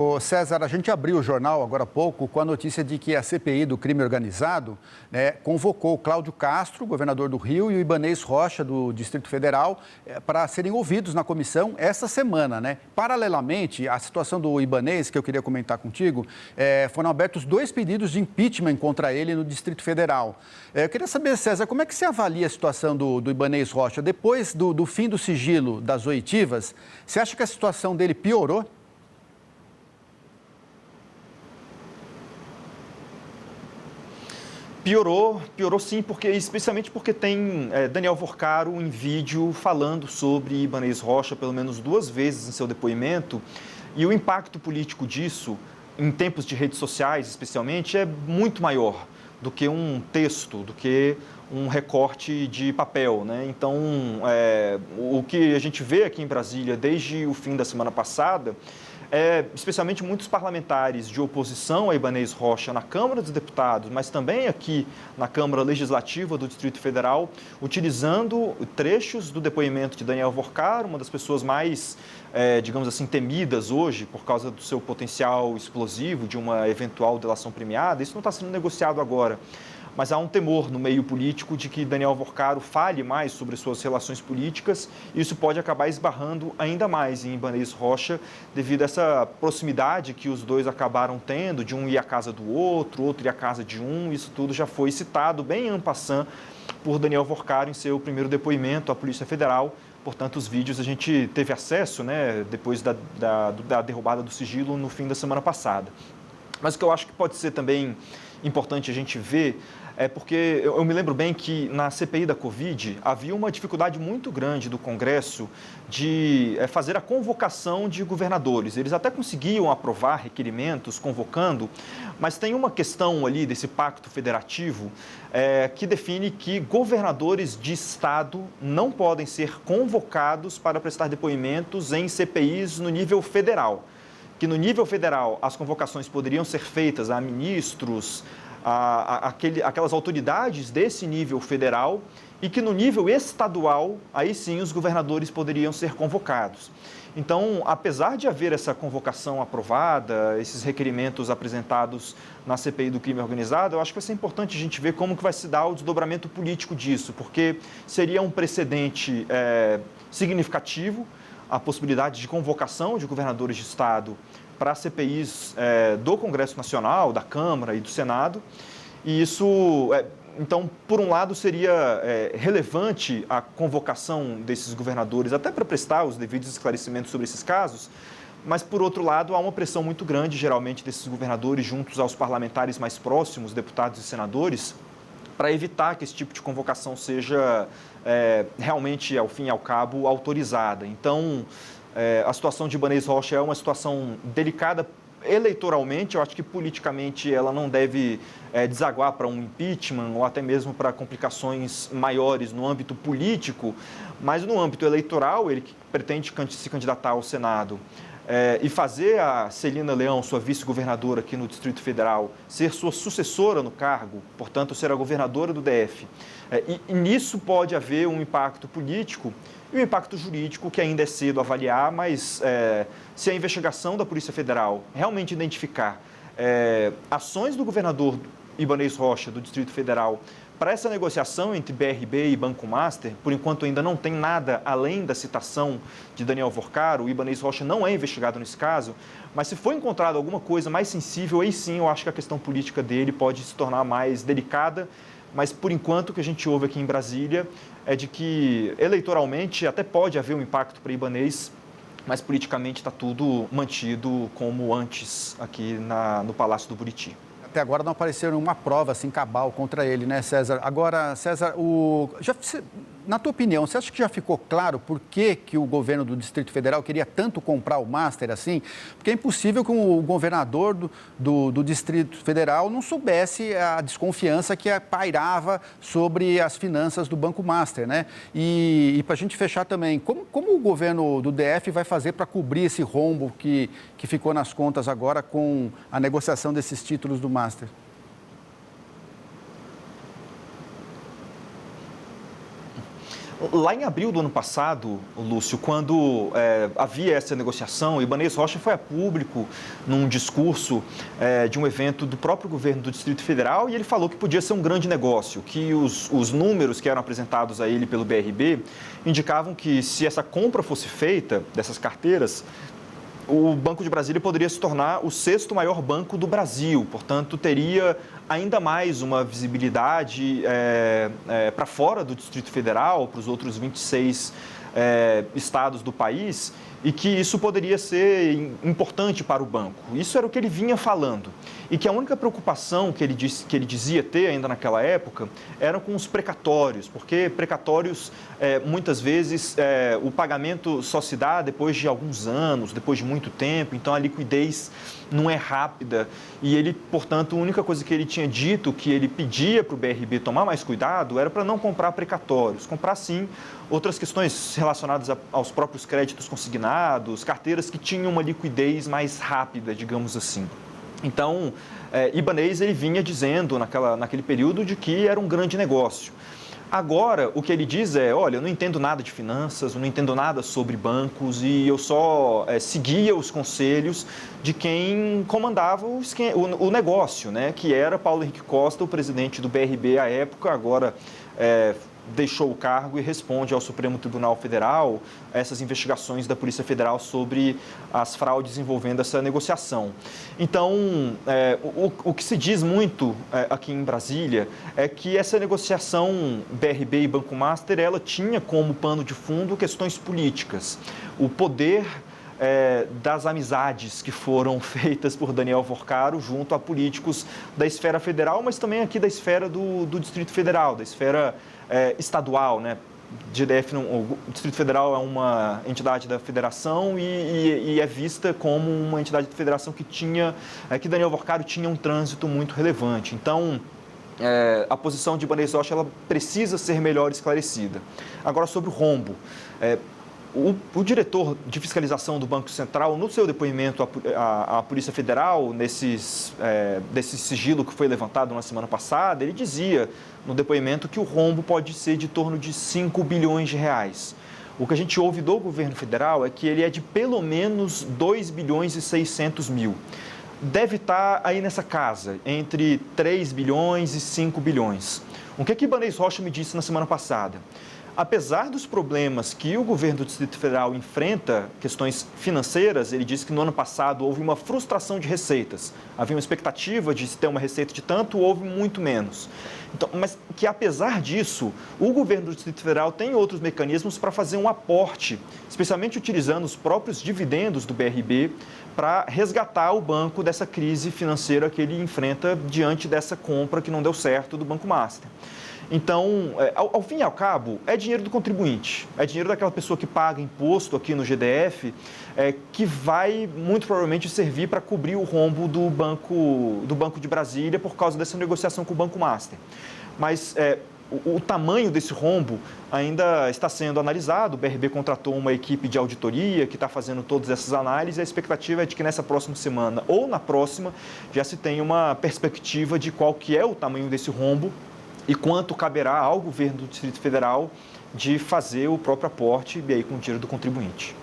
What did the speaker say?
Ô César, a gente abriu o jornal agora há pouco com a notícia de que a CPI do crime organizado, convocou o Cláudio Castro, governador do Rio, e o Ibanez Rocha, do Distrito Federal, para serem ouvidos na comissão essa semana, né? Paralelamente, à situação do Ibanez, que eu queria comentar contigo, foram abertos 2 pedidos de impeachment contra ele no Distrito Federal. Eu queria saber, César, como é que você avalia a situação do Ibanez Rocha? Depois do fim do sigilo das oitivas, você acha que a situação dele piorou? Piorou sim, especialmente porque tem Daniel Vorcaro em vídeo falando sobre Ibanez Rocha pelo menos 2 vezes em seu depoimento, e o impacto político disso, em tempos de redes sociais especialmente, é muito maior do que um texto, do que um recorte de papel, né? Então, o que a gente vê aqui em Brasília desde o fim da semana passada especialmente muitos parlamentares de oposição a Ibanez Rocha na Câmara dos Deputados, mas também aqui na Câmara Legislativa do Distrito Federal, utilizando trechos do depoimento de Daniel Vorcaro, uma das pessoas mais, digamos assim, temidas hoje por causa do seu potencial explosivo de uma eventual delação premiada. Isso não está sendo negociado agora, mas há um temor no meio político de que Daniel Vorcaro fale mais sobre suas relações políticas, e isso pode acabar esbarrando ainda mais em Ibanez Rocha, devido a essa proximidade que os dois acabaram tendo, de um ir à casa do outro ir à casa de um. Isso tudo já foi citado bem en passant por Daniel Vorcaro em seu primeiro depoimento à Polícia Federal. Portanto, os vídeos a gente teve acesso, né, depois da derrubada do sigilo no fim da semana passada. Mas o que eu acho que pode ser também importante a gente ver porque eu me lembro bem que na CPI da Covid havia uma dificuldade muito grande do Congresso de fazer a convocação de governadores. Eles até conseguiam aprovar requerimentos convocando, mas tem uma questão ali desse pacto federativo que define que governadores de estado não podem ser convocados para prestar depoimentos em CPIs no nível federal. Que no nível federal as convocações poderiam ser feitas a ministros, aquelas autoridades desse nível federal, e que no nível estadual, aí sim, os governadores poderiam ser convocados. Então, apesar de haver essa convocação aprovada, esses requerimentos apresentados na CPI do crime organizado, eu acho que vai ser importante a gente ver como que vai se dar o desdobramento político disso, porque seria um precedente significativo a possibilidade de convocação de governadores de estado para CPIs do Congresso Nacional, da Câmara e do Senado. E isso, então, por um lado, seria relevante a convocação desses governadores, até para prestar os devidos esclarecimentos sobre esses casos, mas, por outro lado, há uma pressão muito grande, geralmente, desses governadores juntos aos parlamentares mais próximos, deputados e senadores, para evitar que esse tipo de convocação seja realmente, ao fim e ao cabo, autorizada. Então, a situação de Ibanez Rocha é uma situação delicada eleitoralmente. Eu acho que politicamente ela não deve desaguar para um impeachment ou até mesmo para complicações maiores no âmbito político, mas no âmbito eleitoral, ele que pretende se candidatar ao Senado e fazer a Celina Leão, sua vice-governadora aqui no Distrito Federal, ser sua sucessora no cargo, portanto, ser a governadora do DF. E nisso pode haver um impacto político e um impacto jurídico que ainda é cedo avaliar, mas se a investigação da Polícia Federal realmente identificar ações do governador Ibanez Rocha, do Distrito Federal, para essa negociação entre BRB e Banco Master, por enquanto ainda não tem nada além da citação de Daniel Vorcaro. O Ibanez Rocha não é investigado nesse caso, mas se for encontrado alguma coisa mais sensível, aí sim eu acho que a questão política dele pode se tornar mais delicada. Mas, por enquanto, o que a gente ouve aqui em Brasília é de que, eleitoralmente, até pode haver um impacto para Ibanez, mas politicamente está tudo mantido como antes aqui no Palácio do Buriti. Até agora não apareceu nenhuma prova assim cabal contra ele, né, César? Agora, César, na tua opinião, você acha que já ficou claro por que o governo do Distrito Federal queria tanto comprar o Master assim? Porque é impossível que o governador do Distrito Federal não soubesse a desconfiança que pairava sobre as finanças do Banco Master, né? E para a gente fechar também, como o governo do DF vai fazer para cobrir esse rombo que ficou nas contas agora com a negociação desses títulos do Master? Lá em abril do ano passado, Lúcio, quando havia essa negociação, Ibanez Rocha foi a público num discurso de um evento do próprio governo do Distrito Federal e ele falou que podia ser um grande negócio, que os números que eram apresentados a ele pelo BRB indicavam que se essa compra fosse feita dessas carteiras, o Banco de Brasília poderia se tornar o 6º maior banco do Brasil, portanto, teria ainda mais uma visibilidade para fora do Distrito Federal, para os outros 26 estados do país, e que isso poderia ser importante para o banco. Isso era o que ele vinha falando. E que a única preocupação que ele dizia ter ainda naquela época eram com os precatórios, porque precatórios, muitas vezes, o pagamento só se dá depois de alguns anos, depois de muito tempo, então a liquidez não é rápida. E ele, portanto, a única coisa que ele tinha dito, que ele pedia para o BRB tomar mais cuidado, era para não comprar precatórios, comprar, sim, outras questões relacionadas aos próprios créditos consignados, carteiras que tinham uma liquidez mais rápida, digamos assim. Então, Ibanez ele vinha dizendo naquele período de que era um grande negócio. Agora, o que ele diz é, olha, eu não entendo nada de finanças, eu não entendo nada sobre bancos e eu só seguia os conselhos de quem comandava o negócio, né? Que era Paulo Henrique Costa, o presidente do BRB à época, agora deixou o cargo e responde ao Supremo Tribunal Federal essas investigações da Polícia Federal sobre as fraudes envolvendo essa negociação. Então, o que se diz muito aqui em Brasília é que essa negociação BRB e Banco Master, ela tinha como pano de fundo questões políticas. O poder das amizades que foram feitas por Daniel Vorcaro junto a políticos da esfera federal, mas também aqui da esfera do Distrito Federal, da esfera estadual, né? O Distrito Federal é uma entidade da federação e é vista como uma entidade da federação que Daniel Vorcaro tinha um trânsito muito relevante. Então, a posição de Ibanez Rocha ela precisa ser melhor esclarecida. Agora, sobre o rombo. O diretor de fiscalização do Banco Central, no seu depoimento à Polícia Federal, desse sigilo que foi levantado na semana passada, ele dizia no depoimento que o rombo pode ser de torno de 5 bilhões de reais. O que a gente ouve do governo federal é que ele é de pelo menos 2 bilhões e 600 mil. Deve estar aí nessa casa, entre 3 bilhões e 5 bilhões. O que Ibanez Rocha me disse na semana passada? Apesar dos problemas que o governo do Distrito Federal enfrenta, questões financeiras, ele disse que no ano passado houve uma frustração de receitas. Havia uma expectativa de se ter uma receita de tanto, houve muito menos. Então, mas que apesar disso, o governo do Distrito Federal tem outros mecanismos para fazer um aporte, especialmente utilizando os próprios dividendos do BRB para resgatar o banco dessa crise financeira que ele enfrenta diante dessa compra que não deu certo do Banco Master. Então, ao fim e ao cabo, é dinheiro do contribuinte, é dinheiro daquela pessoa que paga imposto aqui no GDF, que vai muito provavelmente servir para cobrir o rombo do Banco de Brasília por causa dessa negociação com o Banco Master. Mas o tamanho desse rombo ainda está sendo analisado. O BRB contratou uma equipe de auditoria que está fazendo todas essas análises e a expectativa é de que nessa próxima semana ou na próxima já se tenha uma perspectiva de qual que é o tamanho desse rombo e quanto caberá ao governo do Distrito Federal de fazer o próprio aporte e aí com o dinheiro do contribuinte.